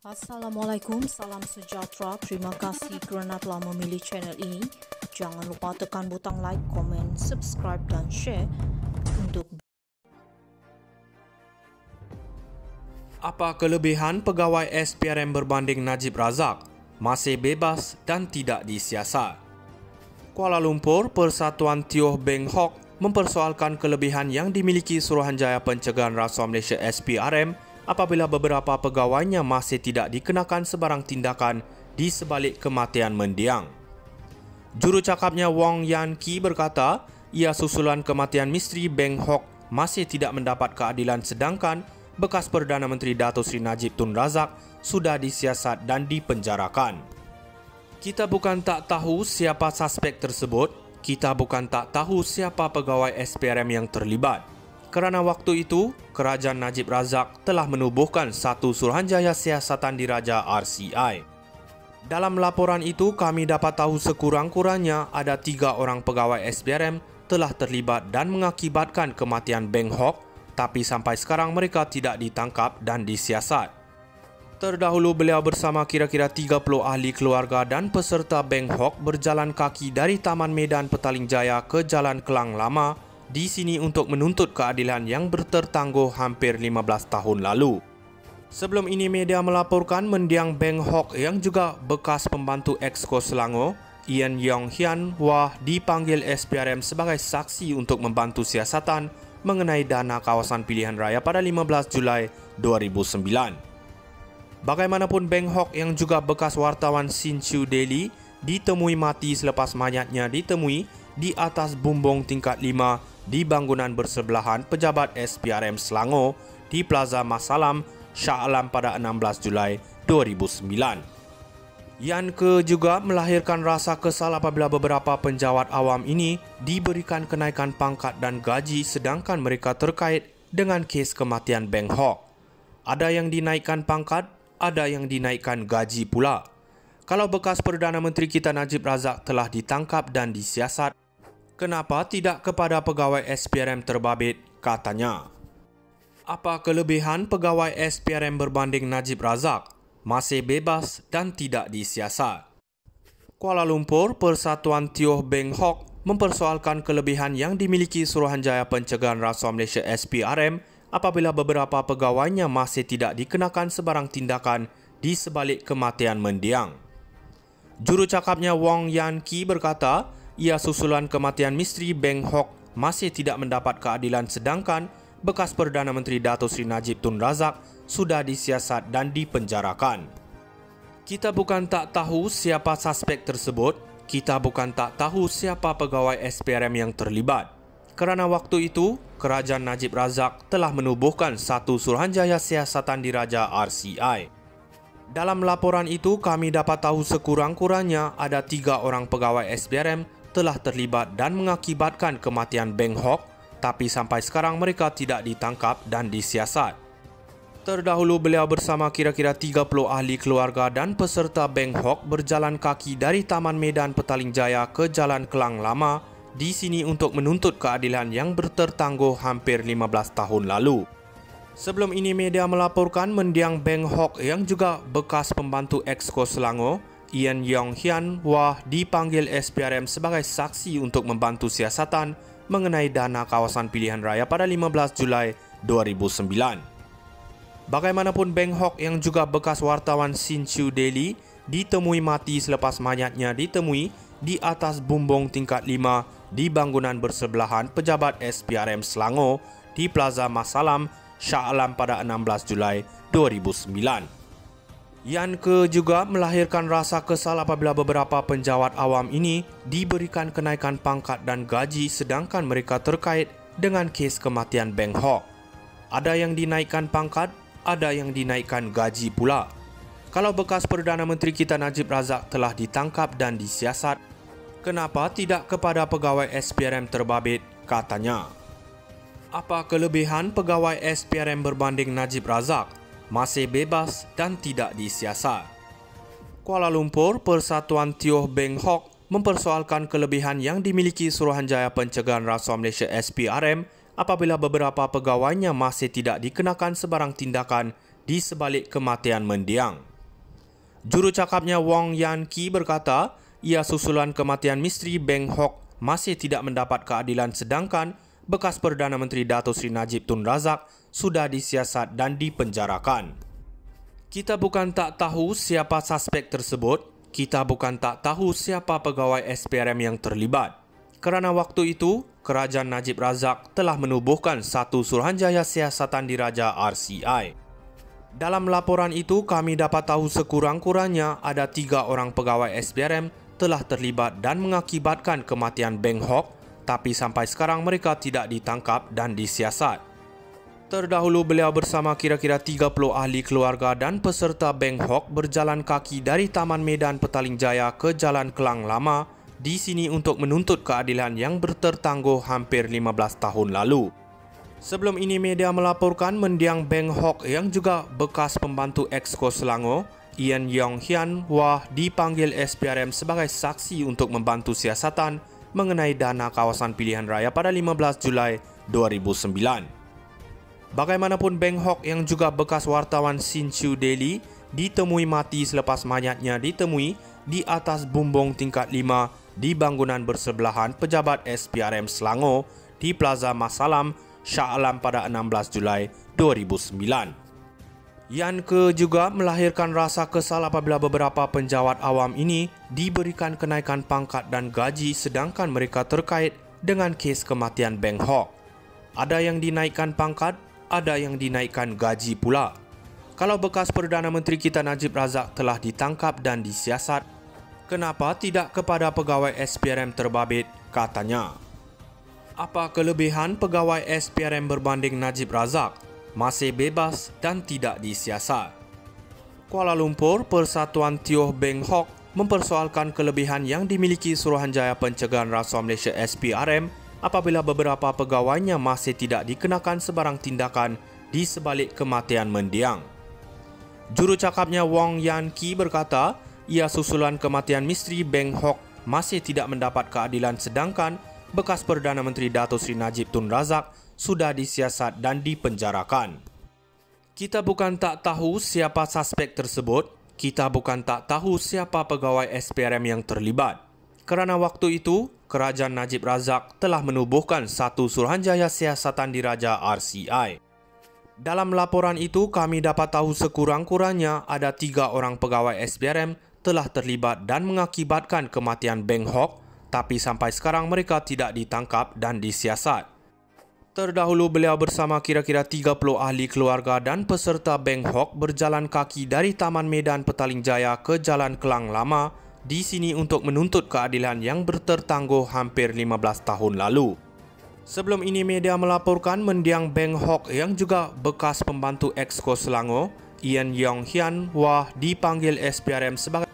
Assalamualaikum, salam sejahtera. Terima kasih kerana telah memilih channel ini. Jangan lupa tekan butang like, komen, subscribe dan share untuk Apa kelebihan pegawai SPRM berbanding Najib Razak? Masih bebas dan tidak disiasat. Kuala Lumpur, Persatuan Tioh Beng Hok mempersoalkan kelebihan yang dimiliki Suruhanjaya Pencegahan Rasuah Malaysia SPRM apabila beberapa pegawainya masih tidak dikenakan sebarang tindakan di sebalik kematian mendiang. Jurucakapnya Wong Yan Ki berkata, ia susulan kematian misteri Beng Hok masih tidak mendapat keadilan sedangkan bekas Perdana Menteri Datuk Seri Najib Tun Razak sudah disiasat dan dipenjarakan. Kita bukan tak tahu siapa suspek tersebut, kita bukan tak tahu siapa pegawai SPRM yang terlibat. Kerana waktu itu, Kerajaan Najib Razak telah menubuhkan satu Suruhanjaya Siasatan Diraja RCI. Dalam laporan itu, kami dapat tahu sekurang-kurangnya ada 3 orang pegawai SPRM telah terlibat dan mengakibatkan kematian Beng Hok, tapi sampai sekarang mereka tidak ditangkap dan disiasat. Terdahulu beliau bersama kira-kira 30 ahli keluarga dan peserta Beng Hok berjalan kaki dari Taman Medan Petaling Jaya ke Jalan Kelang Lama di sini untuk menuntut keadilan yang bertertangguh hampir 15 tahun lalu. Sebelum ini media melaporkan mendiang Beng Hok yang juga bekas pembantu Exco Selangor, Ian Yong Hian Wah dipanggil SPRM sebagai saksi untuk membantu siasatan mengenai dana kawasan pilihan raya pada 15 Julai 2009. Bagaimanapun Beng Hok yang juga bekas wartawan Sinchu Daily ditemui mati selepas mayatnya ditemui di atas bumbung tingkat 5 di bangunan bersebelahan pejabat SPRM Selangor di Plaza Masalam, Shah Alam pada 16 Julai 2009. Yan Ke juga melahirkan rasa kesal apabila beberapa penjawat awam ini diberikan kenaikan pangkat dan gaji sedangkan mereka terkait dengan kes kematian Beng Hok. Ada yang dinaikkan pangkat, ada yang dinaikkan gaji pula. Kalau bekas Perdana Menteri kita Najib Razak telah ditangkap dan disiasat, kenapa tidak kepada pegawai SPRM terbabit, katanya. Apa kelebihan pegawai SPRM berbanding Najib Razak? Masih bebas dan tidak disiasat. Kuala Lumpur, Persatuan Tioh Beng Hok mempersoalkan kelebihan yang dimiliki Suruhanjaya Pencegahan Rasuah Malaysia SPRM apabila beberapa pegawainya masih tidak dikenakan sebarang tindakan di sebalik kematian mendiang. Jurucakapnya Wong Yan Ki berkata, ia susulan kematian misteri Beng Hok masih tidak mendapat keadilan sedangkan bekas Perdana Menteri Datuk Seri Najib Tun Razak sudah disiasat dan dipenjarakan. Kita bukan tak tahu siapa suspek tersebut, kita bukan tak tahu siapa pegawai SPRM yang terlibat. Kerana waktu itu, Kerajaan Najib Razak telah menubuhkan satu Suruhanjaya Siasatan Diraja RCI. Dalam laporan itu, kami dapat tahu sekurang-kurangnya ada 3 orang pegawai SPRM telah terlibat dan mengakibatkan kematian Beng Hok, tapi sampai sekarang mereka tidak ditangkap dan disiasat. Terdahulu beliau bersama kira-kira 30 ahli keluarga dan peserta Beng Hok berjalan kaki dari Taman Medan Petaling Jaya ke Jalan Kelang Lama di sini untuk menuntut keadilan yang bertertangguh hampir 15 tahun lalu. Sebelum ini media melaporkan mendiang Beng Hok yang juga bekas pembantu Exco Selangor, Ian Yong Hian Wah dipanggil SPRM sebagai saksi untuk membantu siasatan mengenai dana kawasan pilihan raya pada 15 Julai 2009. Bagaimanapun Beng Hok yang juga bekas wartawan Sinchu Daily ditemui mati selepas mayatnya ditemui di atas bumbung tingkat 5 di bangunan bersebelahan pejabat SPRM Selangor di Plaza Masalam, Shah Alam pada 16 Julai 2009. Yan Ke juga melahirkan rasa kesal apabila beberapa penjawat awam ini diberikan kenaikan pangkat dan gaji sedangkan mereka terkait dengan kes kematian Beng Hok. Ada yang dinaikkan pangkat, ada yang dinaikkan gaji pula. Kalau bekas Perdana Menteri kita Najib Razak telah ditangkap dan disiasat, kenapa tidak kepada pegawai SPRM terbabit, katanya. Apa kelebihan pegawai SPRM berbanding Najib Razak? Masih bebas dan tidak disiasat. Kuala Lumpur, Persatuan Tioh Beng Hok mempersoalkan kelebihan yang dimiliki Suruhanjaya Pencegahan Rasuah Malaysia SPRM apabila beberapa pegawainya masih tidak dikenakan sebarang tindakan di sebalik kematian mendiang. Juru cakapnya Wong Yan Ki berkata, ia susulan kematian misteri Beng Hok masih tidak mendapat keadilan sedangkan bekas Perdana Menteri Dato Sri Najib Tun Razak sudah disiasat dan dipenjarakan. Kita bukan tak tahu siapa suspek tersebut, kita bukan tak tahu siapa pegawai SPRM yang terlibat. Kerana waktu itu, Kerajaan Najib Razak telah menubuhkan satu Suruhanjaya Siasatan Diraja RCI. Dalam laporan itu, kami dapat tahu sekurang-kurangnya ada 3 orang pegawai SPRM telah terlibat dan mengakibatkan kematian Beng Hok, tapi sampai sekarang mereka tidak ditangkap dan disiasat. Terdahulu beliau bersama kira-kira 30 ahli keluarga dan peserta Beng Hok berjalan kaki dari Taman Medan Petaling Jaya ke Jalan Kelang Lama di sini untuk menuntut keadilan yang bertertangguh hampir 15 tahun lalu. Sebelum ini media melaporkan mendiang Beng Hok yang juga bekas pembantu Exco Selangor, Ian Yong Hian Wah dipanggil SPRM sebagai saksi untuk membantu siasatan mengenai dana kawasan pilihan raya pada 15 Julai 2009. Bagaimanapun Beng Hok yang juga bekas wartawan Sinchu Daily ditemui mati selepas mayatnya ditemui di atas bumbung tingkat 5 di bangunan bersebelahan pejabat SPRM Selangor di Plaza Masalam, Shah Alam pada 16 Julai 2009. Yan Ke juga melahirkan rasa kesal apabila beberapa penjawat awam ini diberikan kenaikan pangkat dan gaji sedangkan mereka terkait dengan kes kematian Beng Hok. Ada yang dinaikkan pangkat, ada yang dinaikkan gaji pula. Kalau bekas Perdana Menteri kita Najib Razak telah ditangkap dan disiasat, kenapa tidak kepada pegawai SPRM terbabit, katanya. Apa kelebihan pegawai SPRM berbanding Najib Razak? Masih bebas dan tidak disiasat. Kuala Lumpur, Persatuan Tioh Beng Hok mempersoalkan kelebihan yang dimiliki Suruhanjaya Pencegahan Rasuah Malaysia SPRM apabila beberapa pegawainya masih tidak dikenakan sebarang tindakan di sebalik kematian mendiang. Juru cakapnya Wong Yan Ki berkata, ia susulan kematian misteri Beng Hok masih tidak mendapat keadilan sedangkan bekas Perdana Menteri Dato Sri Najib Tun Razak sudah disiasat dan dipenjarakan. Kita bukan tak tahu siapa suspek tersebut, kita bukan tak tahu siapa pegawai SPRM yang terlibat. Kerana waktu itu, Kerajaan Najib Razak telah menubuhkan satu Suruhanjaya Siasatan Diraja RCI. Dalam laporan itu, kami dapat tahu sekurang-kurangnya ada 3 orang pegawai SPRM telah terlibat dan mengakibatkan kematian Beng Hok, tapi sampai sekarang mereka tidak ditangkap dan disiasat. Terdahulu beliau bersama kira-kira 30 ahli keluarga dan peserta Beng Hok berjalan kaki dari Taman Medan Petaling Jaya ke Jalan Kelang Lama di sini untuk menuntut keadilan yang bertertangguh hampir 15 tahun lalu. Sebelum ini media melaporkan mendiang Beng Hok yang juga bekas pembantu Exco Selangor, Ian Yong Hian Wah dipanggil SPRM sebagai